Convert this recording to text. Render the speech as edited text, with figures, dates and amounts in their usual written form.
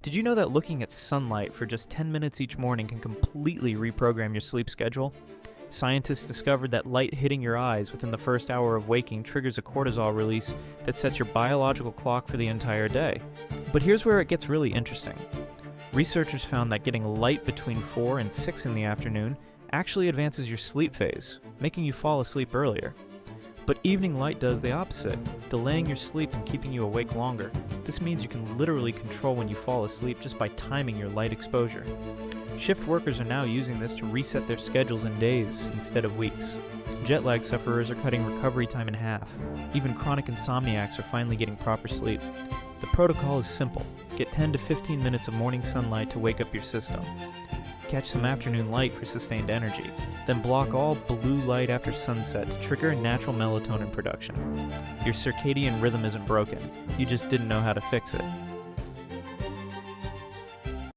Did you know that looking at sunlight for just 10 minutes each morning can completely reprogram your sleep schedule? Scientists discovered that light hitting your eyes within the first hour of waking triggers a cortisol release that sets your biological clock for the entire day. But here's where it gets really interesting. Researchers found that getting light between 4 and 6 in the afternoon actually advances your sleep phase, making you fall asleep earlier. But evening light does the opposite, delaying your sleep and keeping you awake longer. This means you can literally control when you fall asleep just by timing your light exposure. Shift workers are now using this to reset their schedules in days instead of weeks. Jet lag sufferers are cutting recovery time in half. Even chronic insomniacs are finally getting proper sleep. The protocol is simple. Get 10 to 15 minutes of morning sunlight to wake up your system. Catch some afternoon light for sustained energy, then block all blue light after sunset to trigger natural melatonin production. Your circadian rhythm isn't broken, you just didn't know how to fix it.